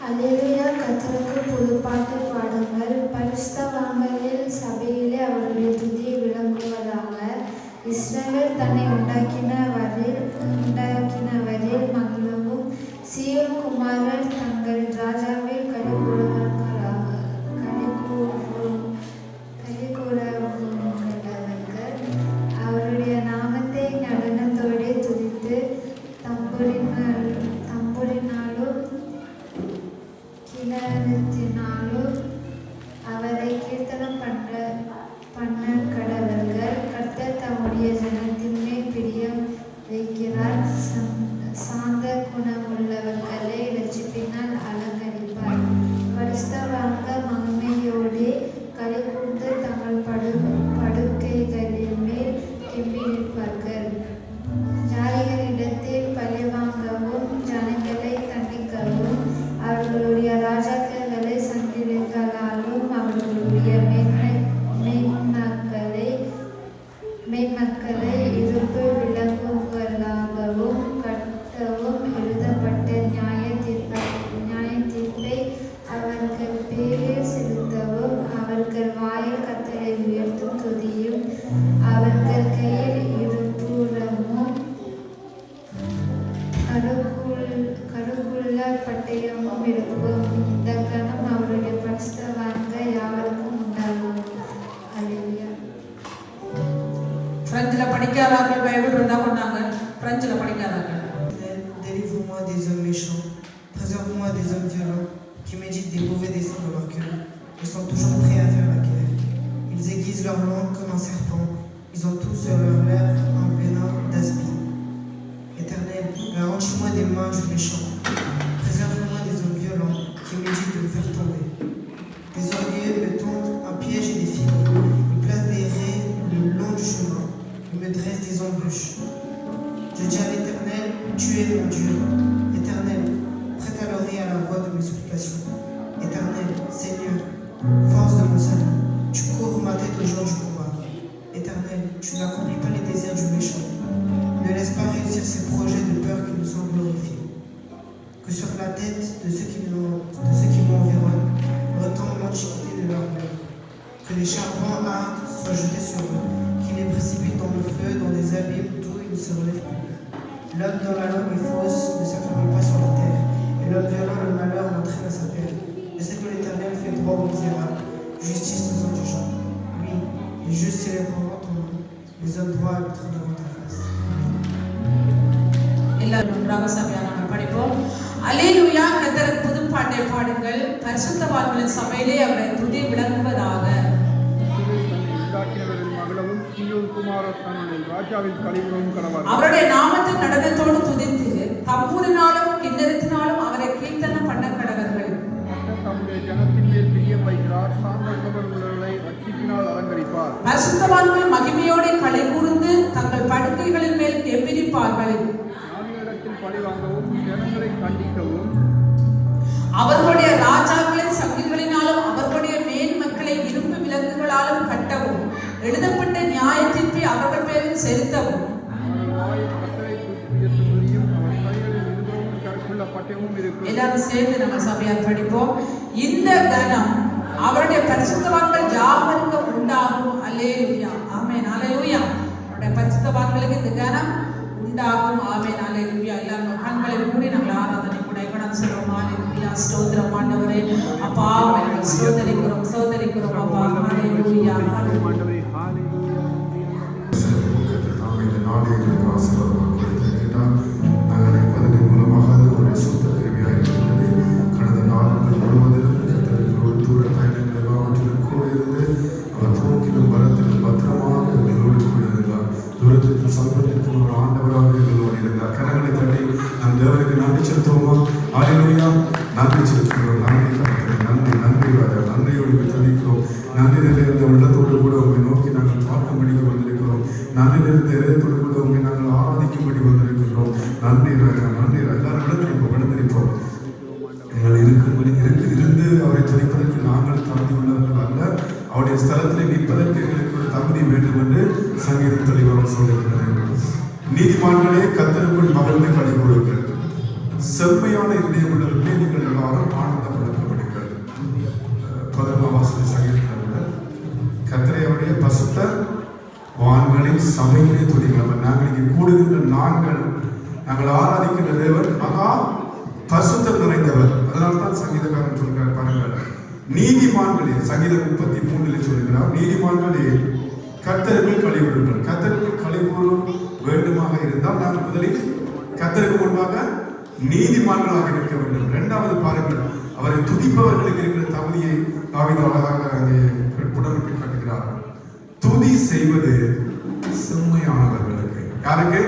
அல்லேலூயா. கர்த்தருக்கு புதுப்பாட்டு பாடுங்கள். பரிசுத்தவான்களின் சபையிலே அவருடைய துதி விளங்குவதாக. இஸ்ரவேல் தன்னை உண்டாக்கினவரில் மகிழவும், சீயோன் குமாரர் தங்கள் ராஜாவில் களிகூரவர்கள். அவருடைய நாமத்தை நடனத்தோடே துதித்து தம்புரினாலும் கிணறத்தினாலும் அவரை கீர்த்தனம் பண்ண கடவர்கள். கர்த்தர் தம்முடைய ஜனத்தின் மேல் பிரியம் வைக்கிறார். சாந்த குணமுள்ளவர்களை இரட்சிப்பினால் அலங்கரிப்பார். பரிசுத்தவான்கள் மகிமையோடே களிகூர்ந்து தங்கள் படுக்கைகளின் மேல் கெம்பீரிப்பார்கள். ஜாதிகளிடத்தில் பழிவாங்கவும் ஜனங்களை தண்டிக்கவும் அவர்களுடைய ராஜாக்களை சங்கிலிகளாலும் அவர்களுடைய மேன்மக்களை இருப்பு விளக்குகளாகவும் கட்டவும் எழுதப்பட்ட நியாய தீர்ப்பை அவர்கள் பேரில் செலுத்தவும் அவர்கள் வாயில் கர்த்தரை உயர்த்தும் துதியும் அவர்கள் கையில் இருபுறமும் கருக்குள்ள பட்டயமும் இருக்கும். இந்த கணம் அவருடைய பரிசுத்தவான்கள் யாவருக்கும் உண்டாகும். அல்லேலூயா. பிரெஞ்சில் படிக்காதவர்கள் பைபிள் இருந்தா கொண்டாங்க. பிரெஞ்சில் படிக்காதவர்கள். Délivrez-moi des hommes méchants, préserve-moi des hommes violents, qui méditent des mauvais desseins dans leur cœur, et sont toujours prêts à faire la guerre. Ils aiguisent leur langue comme un serpent, ils ont tous sur leurs lèvres un venin d'aspi. Éternel, garantis-moi des mains du méchant, préserve-moi des hommes violents, qui méditent de me faire tomber. Les orgueilleux me tendent un piège et des filets, ils placent des raies le long du chemin, ils me dressent des embûches. Je dis à l'Éternel, tu es mon Dieu. Éternel, prête à l'oreille à la voix de mes supplications. Éternel, Seigneur, force de mon salut, tu couvres ma tête au jour du combat. Éternel, tu n'accomplis pas les désirs du méchant. Ne laisse pas réussir ses projets de peur qui nous sont glorifiés. Que sur la tête de ceux qui m'environnent retombe l'antiquité de leur œuvre. Que les charbons hardes soient jetés sur eux, qu'ils les précipitent dans le feu, dans des abîmes d'où ils ne se relèvent plus. L'homme dont la langue est fausse ne s'affermit pas sur la terre, et l'homme violent le malheur n'entraîne à sa perte. Je sais que l'Éternel fait droit aux misérables, justice aux indigents. Oui, les justes célébreront ton nom, les hommes droits habiteront devant ta face. எல்லாரும் ஒன்றாக சபையாக நாங்கள் படிப்போம். அல்லேலூயா. கர்த்தருக்கு புதுப்பாட்டை பாடுங்கள். பரிசுத்தவான்களின் சபையிலே அவருடைய துதி விளங்குவதாக. அவருடைய நாமத்தை நடனத்தோடு துதித்து தம்புரினாலும் கிண்ணறத்தினாலும் அவரை கீர்த்தனம் பண்ண கடவர்கள். தம்முடைய ஜனத்தின் மேல் பிரியம் வைக்கிறார். சாந்த குணமுள்ளவர்களை ரட்சிப்பினால் அலங்கரிப்பார். பரிசுத்தவான்கள் மகிமையோடு களிகூர்ந்து தங்கள் படுக்கைகளின் மேல் கெம்பீரிப்பார்கள். ஞானிகளிடத்தில் பழிவாங்கவும் ஜனங்களை கண்டிக்கவும் அவர்களுடைய ராஜாக்களின் சங்கிலிகளினாலும் அவர்களுடைய மேன்மக்களை இரும்பு விலங்குகளாலும் கட்டவும் எழுதப்பட்ட நியாய தீர்ப்பை அவர்கள் பேரில் செலுத்தவும். எல்லாரும் சேர்ந்து நம்ம சபையார் படிப்போம். இந்த கனம் அவருடைய பரிசுத்தவான்கள் யாவருக்கும் உண்டாகும். அல்லேலூயா. ஆமென். அல்லேலூயா. அவருடைய பரிசுத்தவான்களுக்கு இந்த கனம் உண்டாகும். ஆமென். அல்லேலூயா. எல்லாரும் கண்களை மூடி நாங்கள் ஆராதனை கூட கடன் சொல்றோம். அல்லேலூயா. ஸ்தோத்திரம் ஆண்டவரே. அப்பா நாங்கள் ஸ்தோத்தரிக்கிறோம் அப்பா. அல்லேலூயா. அவருடைய ஸ்தலத்தில் நிற்பதற்கு எங்களுக்கு ஒரு தகுதி வேண்டும் என்று சங்கீதம் தெளிவாக சொல்லுகிறது. நீதிமான்களே கர்த்தருக்குள் மகிழ்ந்து களிகூருங்கள். செம்மையான இதயமுள்ளவர்களே நீங்கள் எல்லாரும் ஆனந்த சபையிலே துதிக்கிறவர். நாங்கள் இங்கே கூடுகின்ற நாங்கள் ஆராதிக்கின்ற தேவன் மகா பரிசுத்தம் நிறைந்தவர். அதனால்தான் சங்கீதக்காரன் சொல்கிறார் பாருங்கள், நீதிமான்களே, சங்கீதம் 33 சொல்கிறார், நீதிமான்களே கர்த்தருக்குள் களிகூறுங்கள். கர்த்தருக்குள் களிகூற வேண்டுமாக இருந்தால் நாங்கள் முதலில் கர்த்தருக்கு முன்பாக நீதிமான்களாக இருக்க வேண்டும். இரண்டாவது பாருங்கள், அவரை துதிப்பவர்களுக்கு இருக்கிற தகுதியை தாவீது அழகாக அங்கே புடமிட்டு காட்டுகிறார். துதி செய்வது செம்மையானவர்களுக்கு. யாருக்கு?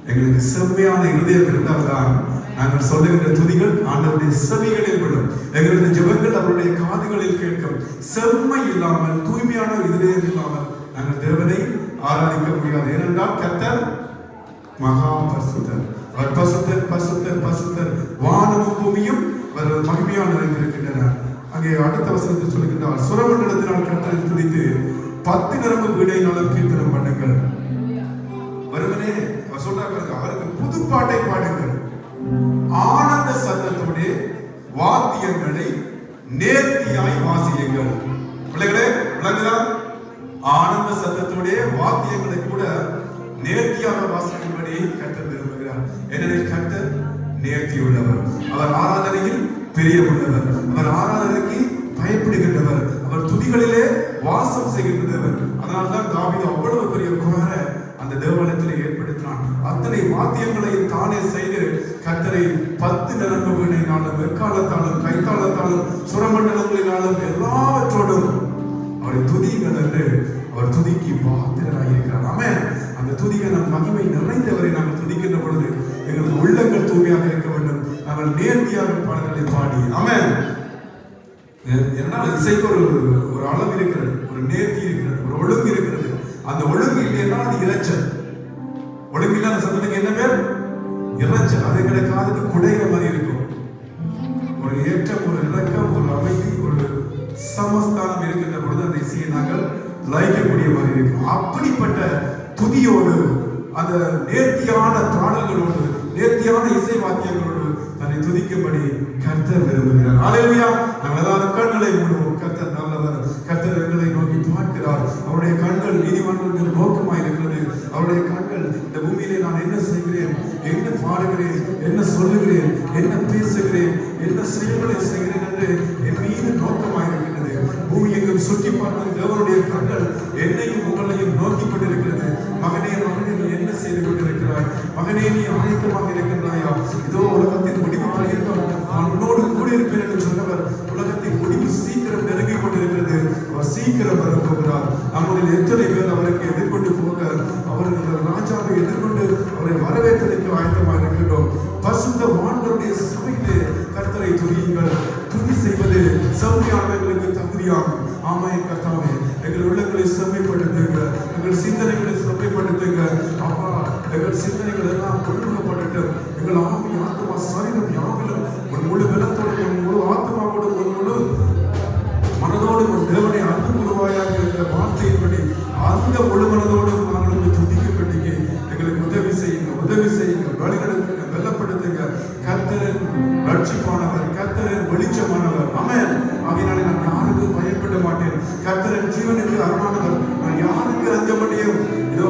எங்களுக்கு செம்மையான இருதயம் இருந்தால்தான் நாங்கள் சொல்லுகின்ற துதிகள் ஆண்டவருடைய செவிகளில் விடும். எங்களது ஜெபங்கள் அவருடைய காதுகளில் கேட்கும். செம்மை இல்லாமல், தூய்மையான இதயம் இல்லாமல் நாங்கள் தேவனை ஆராதிக்க முடியாது. ஏனென்றால் கர்த்தர் மகா பரிசுத்தர். அவர் பரிசுத்தர், பரிசுத்தர், பரிசுத்தர். வானமும் பூமியும் அவர் மகிமையால் நிறைந்திருக்கின்றன. அங்கே அடுத்த வசனத்தில் சொல்லுகின்றார், சுரமண்டலத்தினால் கர்த்தரை துதித்து 10 நரம்பு வீணையினாலும் கீர்த்தனம் பண்ணுங்கள். வருவனே அவர் சொல்றாரு, அவருக்கு புதுப்பாட்டை பாடுங்கள், ஆனந்த சத்தத்தோடு வாத்தியங்களை நேர்த்தியாய் வாசியுங்கள். பிள்ளைகளே விளங்குதா? ஆனந்த சத்தத்தோட வாத்தியங்களை கூட நேர்த்தியாக வாசிக்கும்படி கர்த்தர் விரும்புகிறார். எனவே கர்த்தர் நேர்த்தி உள்ளவர். அவர் ஆராதனையில் பிரியமுள்ளவர். அவர் ஆராதனைக்கு பயப்படுகின்றவர். அவர் துதிகளிலே வாசம் செய்கின்றவர். அதனால்தான் தாவீது அவ்வளவு பெரிய குமார அந்த தேவாலயத்திலே ஏற்படுத்தினான். அத்தனை வாத்தியங்களையும் தானே செய்து கர்த்தரை 10 நரம்பு வீணையினாலும், எக்காலத்தாலும், கைத்தாளத்தாலும், சுரமண்டலங்களினாலும் எல்லாவற்றோடும் அவரை துதியுங்கள் என்று அவர் துதிக்கு பாத்திரராக இருக்கிறார். ஆமென். அந்த துதிகள் மகிமை நிறைந்தவரை நாங்கள் துதிக்கின்ற பொழுது எங்களது உள்ளங்கள் தூய்மையாக இருக்க வேண்டும். நாங்கள் நேர்த்தியாக பாடல்களை பாடி, ஆமென். என்னால் இசைக்கு ஒரு அளவு இருக்கிறது, ஒரு நேர்த்தி இருக்கிறது, ஒரு ஒழுங்கு இருக்கிறது. அந்த ஒழுங்கு இல்லைன்னா அது இறைச்சல். ஒழுங்கு இல்லாத சத்தத்துக்கு என்ன பேர்? இறைச்சல். அது எங்களை காதுக்கு குடையிற மாதிரி இருக்கும். ஒரு ஏற்றம், ஒரு இறக்கம், ஒரு அமைதி, ஒரு சமஸ்தானம் இருக்கின்ற பொழுது அந்த இசையை நாங்கள் லயிக்கக்கூடிய மாதிரி இருக்கும். அப்படிப்பட்ட துதியோடு, அந்த நேர்த்தியான பாடல்களோடு, நேர்த்தியான இசை வாத்தியங்களோடு தன்னை துதிக்கும்படி கர்த்தர் விரும்புகிறார். ஹல்லேலூயா. நாங்கள் எல்லாரும் கண்களை மூடுவோம். கர்த்தர் நல்லவர். கர்த்தர் எங்களை நோக்கி பார்க்கிறார். அவருடைய கண்கள் நீதிமன்றங்கள் நோக்கமாக இருக்கிறது. அவருடைய கண்கள் இந்த பூமியிலே நான் என்ன செய்கிறேன், என்ன பாடுகிறேன், என்ன சொல்லுகிறேன், என்ன பேசுகிறேன், என்ன செயல்களை செய்கிறேன் என்று என் மீது நோக்கமாக இருக்கின்றது. பூமி எங்கும் சுற்றி பார்த்து தேவனுடைய கண்கள் என்னையும் உங்களையும் நோக்கி கொண்டிருக்கிறது. மகனே, மகனே, நீ என்ன செய்து கொண்டிருக்கிறாய்? மகனே, நீ ஆயத்தமாக இருக்கின்றாயா? இதோ உலகத்தின் முடிவு பரியந்தம் நான் உன்னோடு கூடியிருப்பேன் என்று சொன்னவர். உலகத்தின் முடிவு சீக்கிரம் நெருங்கிக் கொண்டிருக்கிறது. அவர் சீக்கிரம் வரப்போகிறார். நம்முடைய எத்தனை பேர் அவருக்கு எதிர்கொண்டு போக, அவர்கள் ராஜாவை எதிர்கொண்டு அவரை வரவேற்பதற்கு ஆயத்தமாக இருக்கின்றோம். பரிசுத்த வான்களுடைய சபையிலே கர்த்தரை துதியுங்கள். துதி செய்வது செம்மையானவர்களுக்கு தகுதியாகும். ஆமாம் கர்த்தாவே, எங்கள் உள்ளங்களை செம்மைப்படுத்துங்க, எங்கள் சிந்தனைகளை செம்மைப்படுத்துங்க. அப்பா, எங்கள் சிந்தனைகள் எல்லாம் ஒழுங்குபடுத்தட்டும். எங்கள் ஆவி, ஆத்மா, சரீரம் யாவிலும் உன் முழு பலத்தோடு, உன் முழு ஆத்மாவோடு, உன் முழு மனதோடு உன் தேவனை அன்பு உருவாயாக இருக்கிற வார்த்தையின்படி அந்த முழு மனதோடும் நாங்கள் துதிக்கப்பட்டீங்க. எங்களுக்கு உதவி செய்யுங்க, உதவி செய்யுங்க, வழிநடத்துங்க, வெல்லப்படுத்துங்க. கர்த்தரின் ரட்சிப்பானவர், கர்த்தரின் வெளிச்சமானவர். ஆமென். ஆகையினாலே நான் யாருக்கும் பயப்பட மாட்டேன். கர்த்தரின் ஜீவனுக்கு அரணானவர். நான் யாருக்கு அஞ்ச முடியும்? இதோ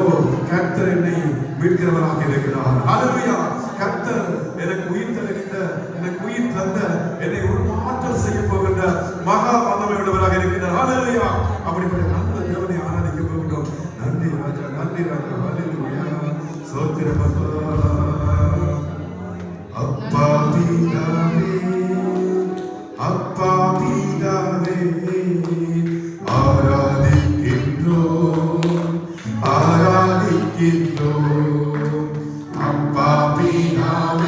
கர்த்தர் என்னை மீட்கிறவராக இருக்கிறார். ஹல்லேலூயா. கர்த்தர் எனக்கு உயிர் தருகின்ற, எனக்கு உயிர் தந்த, என்னை உருமாற்றம் செய்ய போகின்ற மகா வல்லமை உள்ளவராக இருக்கிறார். ஹல்லேலூயா. அப்படிப்பட்ட நல்ல தேவனை ஆராதிக்க போகின்றோம். நன்றி ராஜா, நன்றி ராஜா. ஹல்லேலூயா. ஸ்தோத்திரம் அப்பா. அப்பா பிதாவே, அப்பா பிதாவே, ஆராதிக்கின்றோம், ஆராதிக்கின்றோம். அப்பா பிதாவே,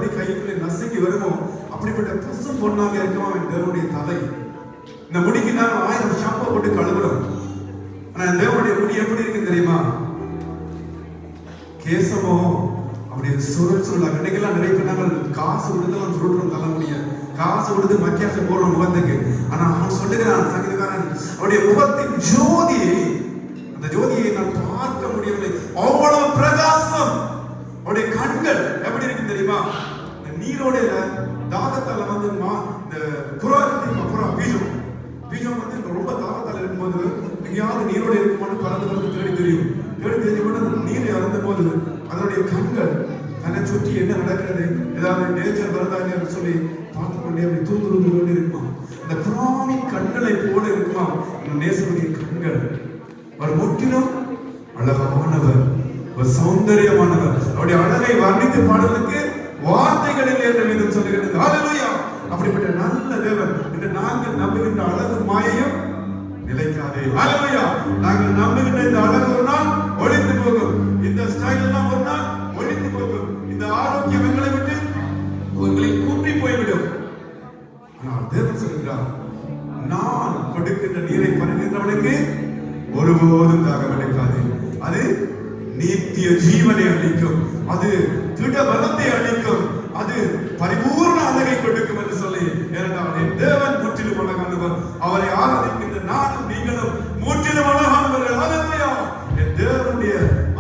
எப்படி கைக்குள்ளே நசுங்கி வருமோ அப்படிப்பட்ட பசு பொண்ணாக இருக்குமா தேவனுடைய தலை. இந்த முடிக்கு நான் 1000 ஷாம்பு போட்டு கழுவுறோம். ஆனா தேவனுடைய முடி எப்படி இருக்கு தெரியுமா? கேசமோ அப்படியே சுருள் சுருளாக. இன்னைக்கெல்லாம் நிறைய பேர் நாங்கள் காசு கொடுத்து சுருட்டுறோம் தலை முடிய, காசு கொடுத்து மக்கியாசம் போடுறோம் முகத்துக்கு. ஆனா அவன் சொல்லுகிறான் சங்கீதக்காரன், அவருடைய முகத்தின் ஜோதியை, அந்த ஜோதியை நான் பார்க்க முடியவில்லை, அவ்வளவு பிரகாசம். அவருடைய கண்கள் எப்படி இருக்கு தெரியுமா? நீரோட தாகத்தால வந்து இந்த புறா தெரியுமா? புறா பீஜம் ரொம்ப தாகத்தால இருக்கும்போது எங்கேயாவது நீரோட இருக்குமான்னு பறந்து தேடி தெரியும். தேடி தெரிஞ்ச அந்த நீரை அருந்த போது அதனுடைய கண்கள் தன்னை சுற்றி என்ன நடக்கிறது, ஏதாவது நேச்சர் வருதா இல்லைன்னு சொல்லி பார்த்து கொண்டே அப்படி தூந்து இருக்குமா. அந்த புறாவின் கண்களை போல இருக்குமா நேசனுடைய கண்கள். அவர் முற்றிலும் அழகானவர், ஒரு சௌந்தரியமானவர். அவருடைய அழகை வர்ணித்து பாடுவதற்கு வார்த்தைகளில் என்று வேதம் சொல்லுகிறது. ஹல்லேலூயா! அப்படிப்பட்ட நல்ல தேவன். இன்று நாங்கள் நம்புகின்ற அழகு மாயையும் நிலைக்காதே. ஹல்லேலூயா! நாங்கள் நம்புகின்ற இந்த அழகு ஒரு நாள் ஒழிந்து போகும். இந்த ஸ்டைல் எல்லாம் ஒரு நாள் ஒழிந்து போகும். இந்த ஆரோக்கியம் எங்களை விட்டு உங்களை கூட்டி போய்விடும். ஆனால் தேவன் சொல்கிறார், நான் கொடுக்கின்ற நீரை பருகின்றவனுக்கு ஒருபோதும் தாகம் எடுக்காது. அது நித்திய ஜீவனை அளிக்கும், அது திட பலத்தை அளிக்கும், அது பரிபூர்ண அழகை கொடுக்கும் என்று சொல்லி, ஏனென்றால் என் தேவன் முற்றிலும் அழகானவர். அவரை ஆராதிக்கின்ற நானும் நீங்களும் முற்றிலும் அழகானவர்கள். ஹல்லேலூயா! என் தேவனுடைய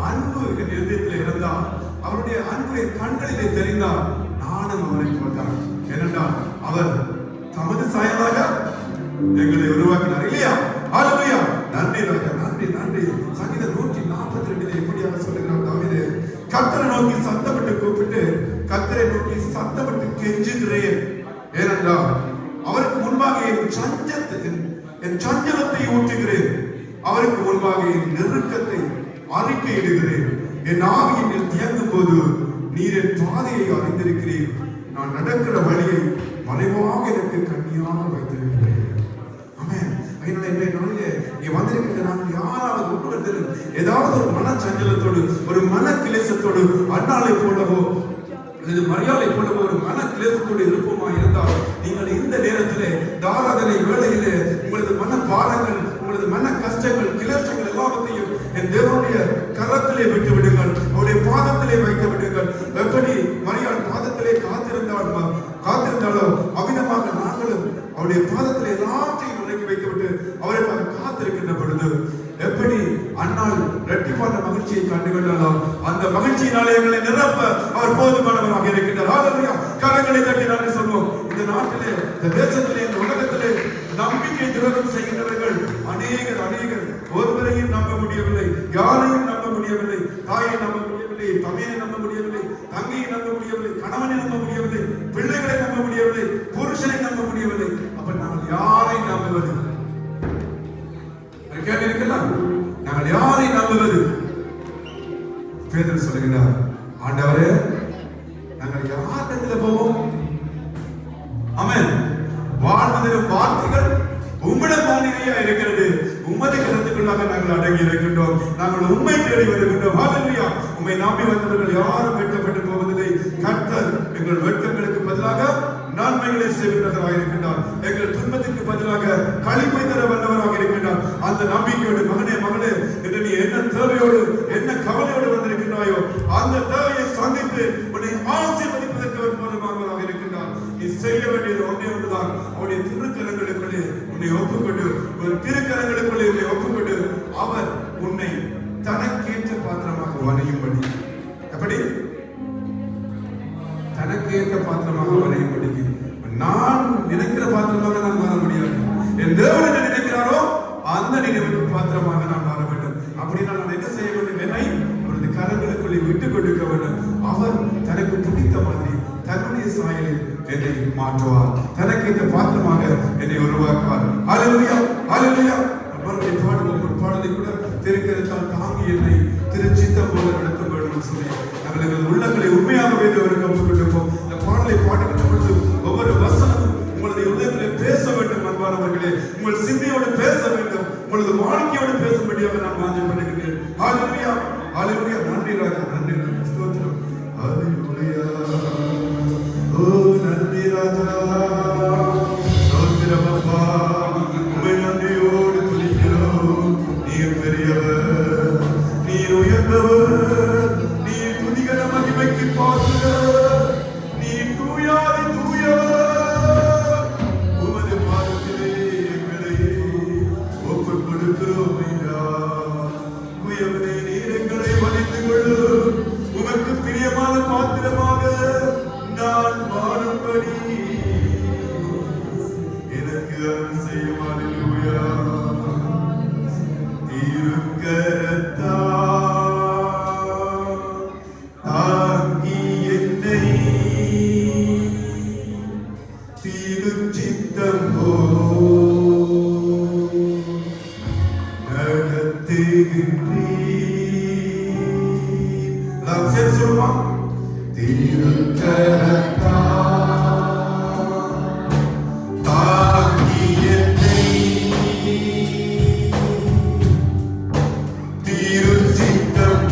அன்பு என் இதயத்தில் இருந்தால், அவருடைய அன்பு என் கண்களிலே தெரிந்தால் நானும் அவரை போட்டார். ஏனென்றால் அவர் தமது சாயலாக எங்களை உருவாக்கினார் இல்லையா? ஹல்லேலூயா! நன்றி ராஜா, நன்றி நன்றி. சங்கீதம் 142 எப்படியாக சொல்லுகிறார் தாவீது, கர்த்தரை நோக்கி சத்தமிட்டு கூப்பிட்டு, கர்த்தரை நோக்கி சத்தமிட்டு கெஞ்சுகிறேன். ஏனென்றால் அவருக்கு முன்பாக என் சஞ்சலத்தை ஊற்றுகிறேன், அவருக்கு முன்பாக என் நெருக்கத்தை அறிக்கையிடுகிறேன். என் ஆவியில் தியங்கும் போது நீர் என் பாதையை அறிந்திருக்கிறேன், நான் நடக்கிற வழியை மறைவாக எனக்கு கண்ணியாக வைத்திருக்கிறேன். ஆமென். அதனால இன்றைய நாளிலே இங்கே வந்திருக்கின்ற நாங்கள் யாராவது ஒருவரும் ஏதாவது ஒரு மனச்சஞ்சலத்தோடு, ஒரு மன கிளேசத்தோடு, அண்ணாலை போலவோ அல்லது மரியாதை போலவோ ஒரு மன கிளேசத்தோடு இருப்போமா இருந்தால், நீங்கள் இந்த நேரத்திலே ஆராதனை வேளையிலே உங்களது மன பாரங்கள், உங்களது மன கஷ்டங்கள், கிளேசங்கள் எல்லாவற்றையும் என் தேவனுடைய கரத்திலே விட்டு விடுங்கள், அவருடைய பாதத்திலே வைத்து விடுங்கள். எப்படி மரியாள் பாதத்திலே காத்திருந்தாலோ அவிதமாக நாங்களும் அவருடைய பாதத்திலே எல்லாத்தையும் இறக்கி வைத்துவிட்டு அவரை காத்திருக்கின்ற பொழுது எப்படி அண்ணாள் இரட்டிப்பான மகிழ்ச்சியை கண்டுகொண்டாலோ அந்த மகிழ்ச்சியினாலே எங்களை நிரப்ப அவர் போதுமானவராக இருக்கின்றார். ஹல்லேலூயா! கரங்களை தட்டி நன்றி சொல்வோம். இந்த நாட்டிலே, இந்த தேசத்திலே, இந்த உலகத்திலே நம்பிக்கை துரோகம் செய்கின்றவர்கள் அநேகர். ஒருவரையும் நம்ப முடியவில்லை, யாரையும் நம்ப முடியவில்லை. தாயை நம்ப முடியவில்லை, தமையை நம்ப முடியவில்லை, தங்கையை நம்ப முடியவில்லை, கணவனை நம்ப முடியவில்லை, பிள்ளைகளை நம்ப முடியவில்லை, புருஷனை நம்ப முடியவில்லை. அப்ப நாங்கள் யாரை நம்புவது? கேள்வி இருக்கலாம். நாங்கள் யாரை நம்புவது? பேதுரு சொல்லுகிறார், ஆண்டவரே நாங்கள் யாரிடத்துல போவோம்? ஆமென். வாழ்வதிலும் வார்த்தைகள் உம்மிடம் தானியா இருக்கிறது, உமது கருத்துக்குள்ளாக நாங்கள் அடங்கி இருக்கின்றோம், நாங்கள் உண்மை தேடி வருகின்றோம். ஹல்லேலூயா! உம்மை நம்பி வந்தவர்கள் யாரும் வெட்கப்பட்டு போவதில்லை. கர்த்தர் எங்கள் வெட்கங்களுக்கு பதிலாக நன்மைகளை செய்கின்றவராக இருக்கின்றார். எங்கள் துன்பத்திற்கு பதிலாக களிப்பை தர வல்லவராக இருக்கின்றார். அந்த நம்பிக்கையோடு மகனே என்று நீ என்ன தேவையோடு, என்ன கவலையோடு வந்திருக்கின்றாயோ அந்த தேவையை சந்தித்து உன்னை ஆசீர்வதிப்பதற்கு அவர் போதுமானவராக இருக்கின்றார். நீ செய்ய வேண்டியது ஒன்றே ஒன்றுதான், அவருடைய திருக்கரங்களுக்குள்ளே உன்னை ஒப்புக்கொண்டு, ஒரு திருக்கரங்களுக்குள்ளே உன்னை ஒப்புக்கொண்டு அவர் உன்னை தனக்கேற்ற பாத்திரமாக வணையும்படி. எப்படி? தனக்கேற்ற பாத்திரமாக வணையும்படி. நான் நினைக்கிற பாத்திரமாக நான் மாற முடியாது. என் தேவன் என்ன நினைக்கிறாரோ அந்த நினைவுக்கு பாத்திரமாக நான் மாற வேண்டும். அப்படின்னா நான் என்ன செய்ய வேண்டும்? என்னை அவரது கரங்களுக்குள்ளே விட்டுக் கொடுக்க வேண்டும். அவர் தனக்கு பிடித்த மாதிரி தன்னுடைய சாயலில் என்னை மாற்றுவார், தனக்கு இந்த பாத்திரமாக என்னை உருவாக்குவார். ஹல்லேலூயா! ஹல்லேலூயா! மறுபடியும் பாடுவோம். ஒரு பாடலை கூட திருக்கரத்தால் தாங்கி என்னை திருச்சித்தம் போல நடத்த வேண்டும் சொல்லி நாங்கள் எங்கள் உள்ளங்களை உண்மையாகவே அவருக்கு ஒப்புக் கொண்டிருப்போம். இந்த பாடலை பாடுகின்ற பொழுது ஒவ்வொரு வசனமும் உங்களது உள்ளத்தில் பேச வேண்டும். அன்பானவர்களே, உங்கள் சிந்தையோடு பேச வேண்டும், உங்களது வாழ்க்கையோடு பேசும்படியாக நான் வாஞ்சை பண்ணுகிறேன். ஹல்லேலூயா! ஹல்லேலூயா! நன்றி ராஜா, நன்றி ராஜா, ஸ்தோத்திரம். ஹல்லேலூயா! திருச்சித்தம் நடத்துகின்றீர். எல்லாம் சேர்த்து சொல்லுமா? திருக்கரத்தா தாங்கியத்தை திருச்சித்தம்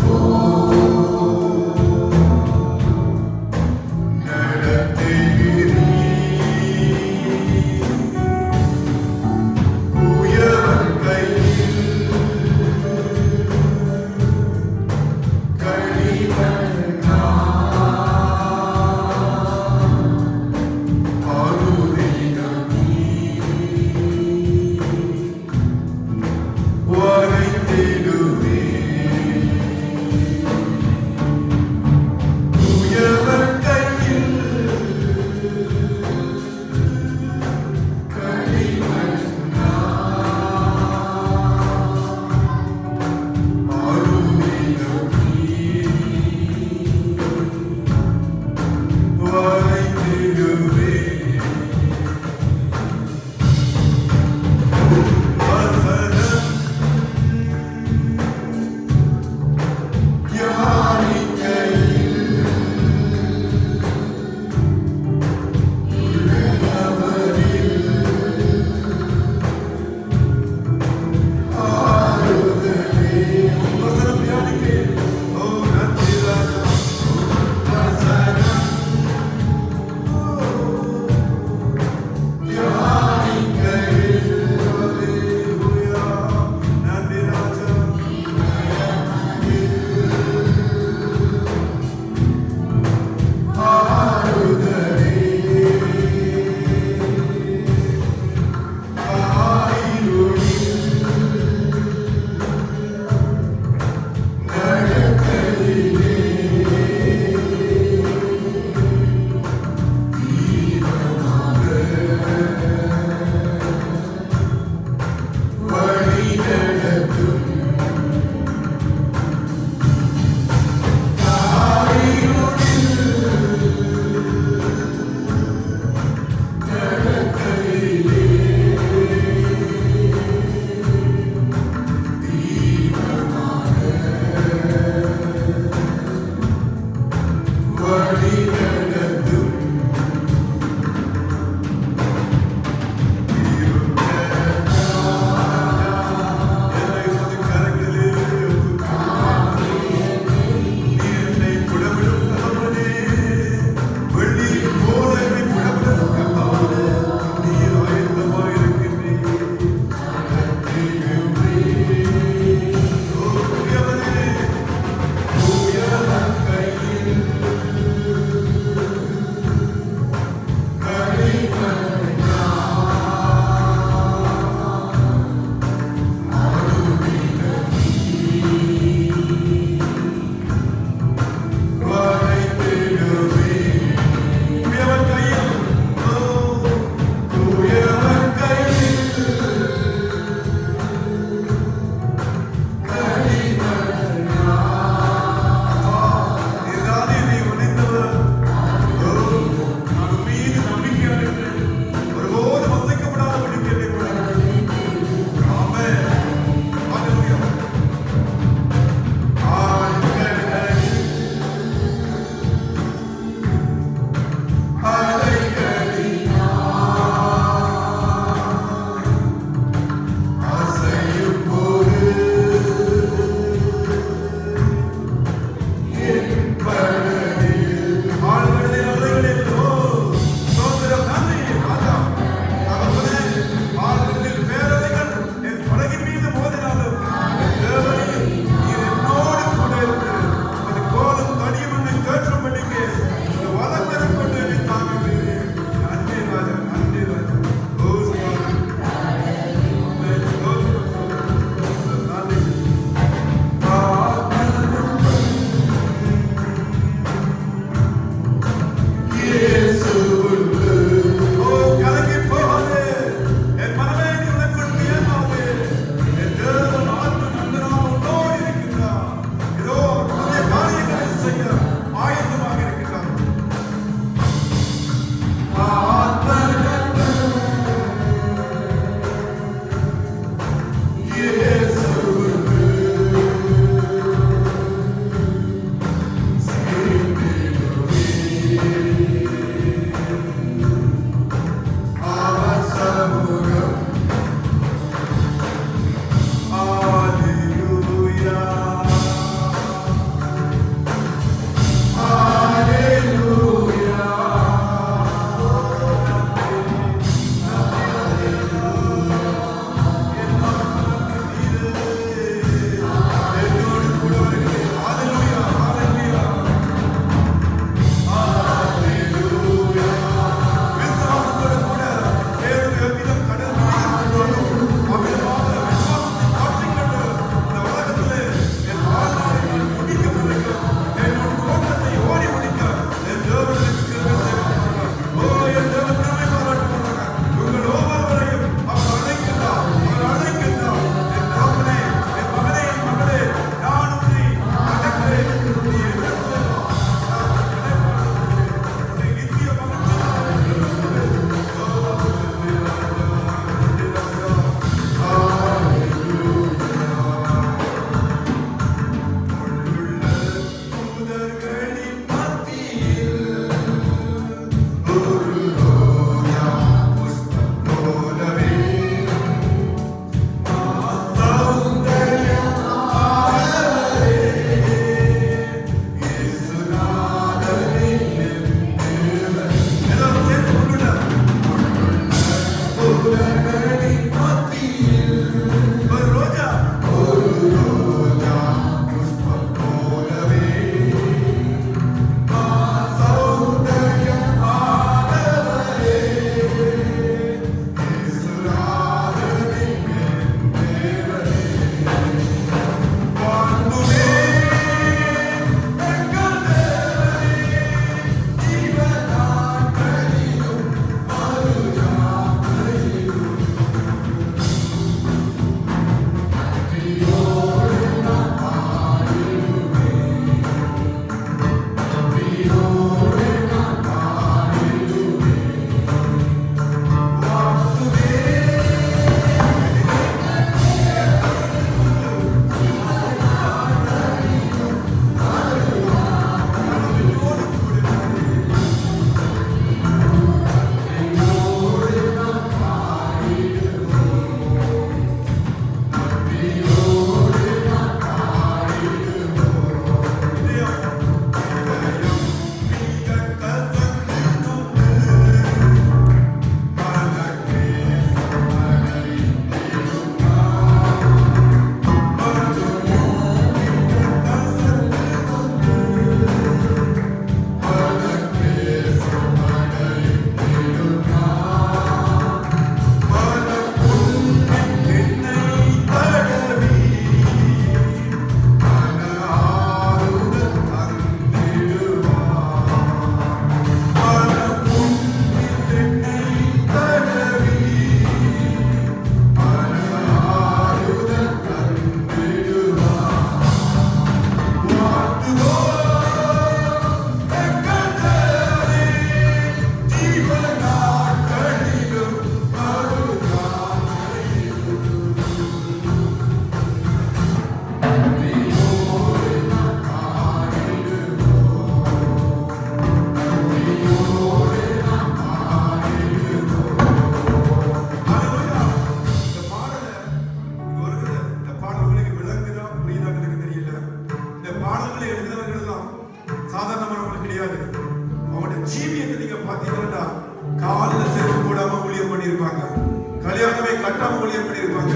கட்டாம ஊழியம் பண்ணியிருப்பாங்க.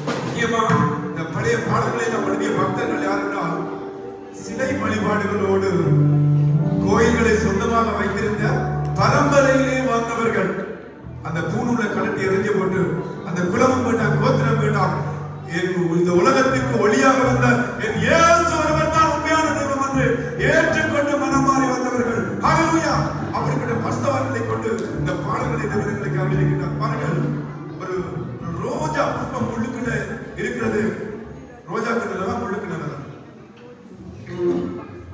முக்கியமா இந்த பழைய பாடல்களை நாம் எழுதிய பக்தர்கள் யாருன்னா சிலை வழிபாடுகளோடு கோயில்களை சொந்தமாக வைத்திருந்த பரம்பரையிலே வந்தவர்கள். அந்த பூணூலை கலட்டி எறிஞ்சு போட்டு அந்த குலமும் வேண்டாம் கோத்திரம் வேண்டாம், இந்த உலகத்திற்கு ஒளியாக வந்த என் இயேசு ஒருவர் தான் உண்மையான தெய்வம் என்று ஏற்றுக்கொண்டு மனம் மாறி வந்தவர்கள். ஹல்லேலூயா! அப்படிப்பட்ட பரிசுத்தவான்களை கொண்டு இந்த பாடல்களை தேவனுக்கு அறிவிக்கின்றார். பாருங்கள், ஒரு ரோஜா புஷ்பம் முள்ளுக்குள்ள இருக்கிறது. ரோஜா கண்ணுலதான் முள்ளுக்கு நல்லதா?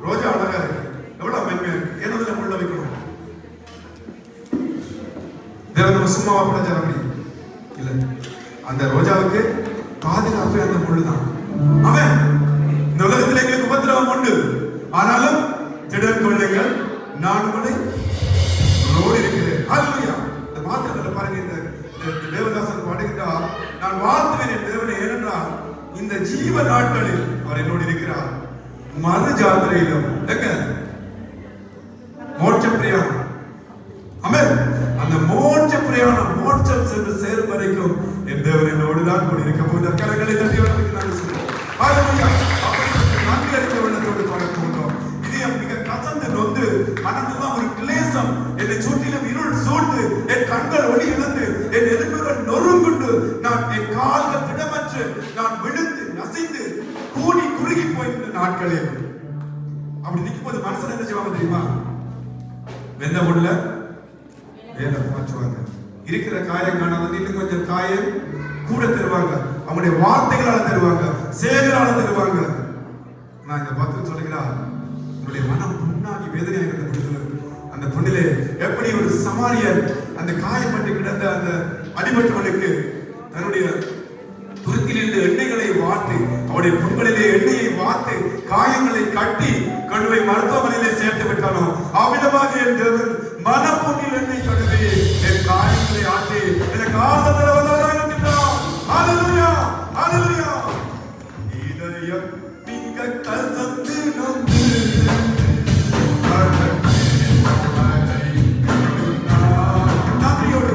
ரோஜா அழகா இருக்கு, எவ்வளவு மென்மையா இருக்கு, ஏனதுல முள்ள வைக்கணும்? தேவன் சும்மாவா படைச்சார்? அப்படி இல்ல, அந்த ரோஜாவுக்கு பாதுகாப்பு அந்த முள்ளுதான். அவன் இந்த உலகத்தில் எங்களுக்கு உபத்திரவம் உண்டு, ஆனாலும் திடன் கொள்ளுங்கள், நான் உங்களை ரோடு இருக்கிறேன். ஹல்லேலூயா! இந்த வார்த்தைகளை பாருங்க, இந்த தேவதாசன் பாடுகின்றார், நான் வாழ்த்துவேன் என் தேவனை, ஏனென்றால் இந்த ஜீவ நாட்களில் அவர் என்னோடு இருக்கிறார். மறு ஜாத்திரையிலும் எங்க மோட்ச பிரயாணம். ஆமென். அந்த மோட்ச பிரயாணம், மோட்சம் சென்று சேரும் வரைக்கும் என் தேவன் என்னோடு தான் கூட இருக்க போகிறார். கரங்களை தட்டி வரதுக்கு நாங்கள் சொல்றோம். ஹல்லேலூயா! அப்படிப்பட்ட நன்றி அறிந்த வெள்ளத்தோடு பார்க்க போகிறோம். இதயம் மிக கசந்து நொந்து, மனமெல்லாம் ஒரு கிளேசம், என்னை சுற்றிலும் இருள் சூழ்ந்து, என் கண்கள் ஒளி இழந்து, என் எலும்புகள் நொறுங்குண்டு, நான் என் கால்கள் திடமற்று, நான் விழுந்து நசிந்து கூடி குறுகி போயிருந்த நாட்களில் அப்படி நிற்கும் போது மனுஷன் என்ன செய்வாங்க தெரியுமா? வெந்த உள்ள வேலை மாற்றுவாங்க. இருக்கிற காயம் காணாத இன்னும் கொஞ்சம் காயம் கூட தருவாங்க. அவங்களுடைய வார்த்தைகளால தருவாங்க, செயல்களால தருவாங்க. நான் இந்த பத்து சொல்லுகிறேன், உங்களுடைய மனம் புண்ணாகி வேதனையாக இருந்த பொழுது அந்த பொண்ணிலே எப்படி ஒரு சமாரியர் அந்த காயப்பட்டு கிடந்த அந்த அடிபட்டவனுக்கு தன்னுடைய துருத்திலிருந்து எண்ணெய்களை வார்த்து, அவருடைய புண்களிலே எண்ணெயை வார்த்து, காயங்களை கட்டி கொண்டு போய் மருத்துவமனையிலே சேர்த்து விட்டானோ, அவ்விதமாக என் தேவன் மனப்பொன்னில் எண்ணெய் கடுவே என் காயங்களை ஆற்றி எனக்கு ஆறுதல் வந்தவராக இருக்கின்றார். ஹல்லேலூயா! ஹல்லேலூயா! இதயம் மிக கசந்து நொந்து நன்றியோடு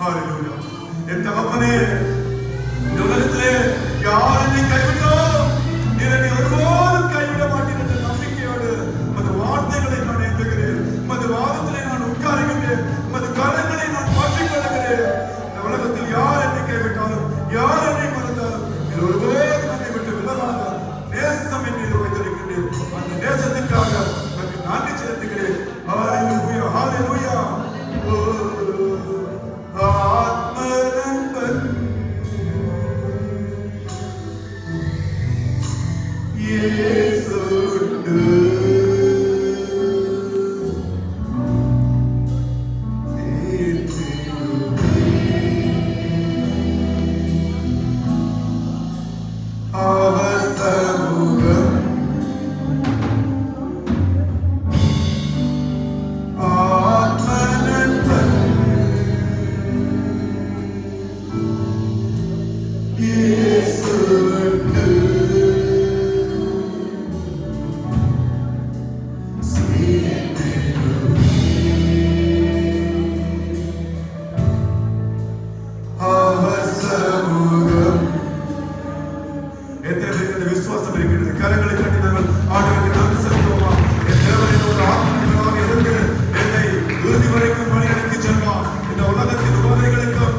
ஹalleluya. என் தகப்பனே, இந்த உலகத்திலே யார் என்னை கைவிட்டாலும் நீர் என்னை ஒருபோதும் கைவிட மாட்டீர் என்ற நம்பிக்கையோடு உமது வார்த்தைகளை நான் ஏந்துகிறேன். உமது வாதத்திலே நான் உட்காருகின்றேன். உமது கரங்களை நான் மாற்றிக் கொள்கிறேன். இந்த உலகத்தில் யார் என்னை கைவிட்டாலும் யார் என்னை மறந்தாலும் நீர் ஒருபோதும் என்னை விட்டு விலகாத நேசம் என் மீது வைத்திருக்கின்றேன். அந்த நேசத்திற்காக எனக்கு நன்றி செலுத்துகிறேன். ஹalleluya, ஹalleluya. ஆத்மநண்பன் இயேசுண்டு. விசுவாசம் இருக்கிறது. கரங்களை தட்டி நாங்கள் ஆண்டவருக்கு நன்றி செலுத்துவோமா? என் தேவனின் ஒரு ஆத்மீகமாக இருந்து என்னை இறுதி வரைக்கும் வழி நடத்தி செல்வார். இந்த உலகத்தின் உபாதைகளுக்கும்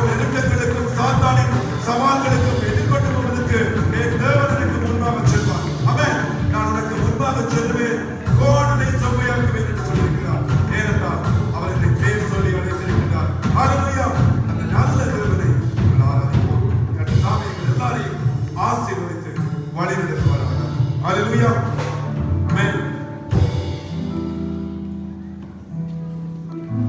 நெருக்கங்களுக்கும் சாத்தானின் சவால்களுக்கும் எதிர்கொண்டு போவதற்கு என் தேவன் எனக்கு முன்பாக செல்வார். அவன் நான் உனக்கு முன்பாக செல்வேன், கோணனை செவ்வையாக்குவேன் என்று சொல்லியிருக்கிறார். ஏனென்றால் அவர் என்னை பேர் சொல்லி அழைத்திருக்கிறார். ஹalleluya. அந்த நல்ல தேவனை ஆராதிப்போம். கர்த்தர் எல்லாரையும் ஆசீர்வதித்து வழி நடத்துவாராக. ஹalleluya.